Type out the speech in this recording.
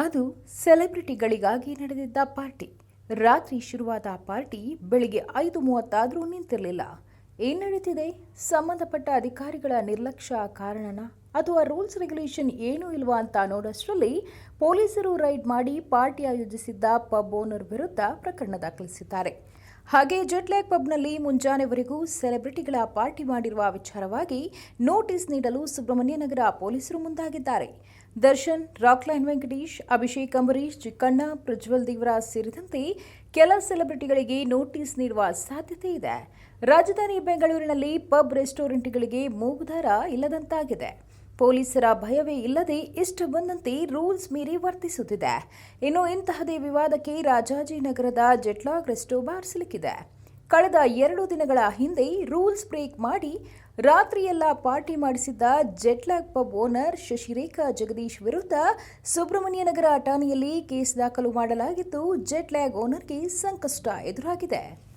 ಅದು ಸೆಲೆಬ್ರಿಟಿಗಳಿಗಾಗಿ ನಡೆದಿದ್ದ ಪಾರ್ಟಿ. ರಾತ್ರಿ ಶುರುವಾದ ಪಾರ್ಟಿ ಬೆಳಿಗ್ಗೆ 5:30 ನಿಂತಿರಲಿಲ್ಲ. ಏನ್ ನಡೀತಿದೆ? ಸಂಬಂಧಪಟ್ಟ ಅಧಿಕಾರಿಗಳ ನಿರ್ಲಕ್ಷ್ಯ ಕಾರಣನಾ ಅಥವಾ ರೂಲ್ಸ್ ರೆಗ್ಯುಲೇಷನ್ ಏನೂ ಇಲ್ವಾ ಅಂತ ನೋಡೋಷ್ಟರಲ್ಲಿ ಪೊಲೀಸರು ರೈಡ್ ಮಾಡಿ ಪಾರ್ಟಿ ಆಯೋಜಿಸಿದ್ದ ಪಬ್ ಓನರ್ ವಿರುದ್ಧ ಪ್ರಕರಣ ದಾಖಲಿಸಿದ್ದಾರೆ. ಹಾಗೆ ಜೆಟ್ಲ್ಯಾಗ್ ಪಬ್ನಲ್ಲಿ ಮುಂಜಾನೆವರೆಗೂ ಸೆಲೆಬ್ರಿಟಿಗಳ ಪಾರ್ಟಿ ಮಾಡಿರುವ ವಿಚಾರವಾಗಿ ನೋಟಿಸ್ ನೀಡಲು ಸುಬ್ರಹ್ಮಣ್ಯನಗರ ಪೊಲೀಸರು ಮುಂದಾಗಿದ್ದಾರೆ. ದರ್ಶನ್, ರಾಕ್ಲೈನ್ ವೆಂಕಟೇಶ್, ಅಭಿಷೇಕ್ ಅಂಬರೀಶ್, ಚಿಕ್ಕಣ್ಣ, ಪ್ರಜ್ವಲ್ ದೇವರಾಜ್ ಸೇರಿದಂತೆ ಕೆಲ ಸೆಲೆಬ್ರಿಟಿಗಳಿಗೆ ನೋಟಿಸ್ ನೀಡುವ ಸಾಧ್ಯತೆ ಇದೆ. ರಾಜಧಾನಿ ಬೆಂಗಳೂರಿನಲ್ಲಿ ಪಬ್ ರೆಸ್ಟೋರೆಂಟ್ಗಳಿಗೆ ಮೂಗುದಾರ ಇಲ್ಲದಂತಾಗಿದೆ. ಪೊಲೀಸರ ಭಯವೇ ಇಲ್ಲದೆ ಇಷ್ಟ ಬಂದಂತೆ ರೂಲ್ಸ್ ಮೀರಿ ವರ್ತಿಸುತ್ತಿದೆ. ಇನ್ನು ಇಂತಹದೇ ವಿವಾದಕ್ಕೆ ರಾಜಾಜಿನಗರದ ಜೆಟ್ಲಾಗ್ ರೆಸ್ಟೋ ಬಾರ್ ಸಿಲುಕಿದೆ. ಕಳೆದ 2 ದಿನಗಳ ಹಿಂದೆ ರೂಲ್ಸ್ ಬ್ರೇಕ್ ಮಾಡಿ ರಾತ್ರಿಯೆಲ್ಲ ಪಾರ್ಟಿ ಮಾಡಿಸಿದ್ದ jetlag pub owner Shashirekha Jagadish ವಿರುದ್ಧ ಸುಬ್ರಹ್ಮಣ್ಯನಗರ ಠಾಣೆಯಲ್ಲಿ ಕೇಸ್ ದಾಖಲು ಮಾಡಲಾಗಿದ್ದು, ಜೆಟ್ಲ್ಯಾಗ್ ಓನರ್ಗೆ ಸಂಕಷ್ಟ ಎದುರಾಗಿದೆ.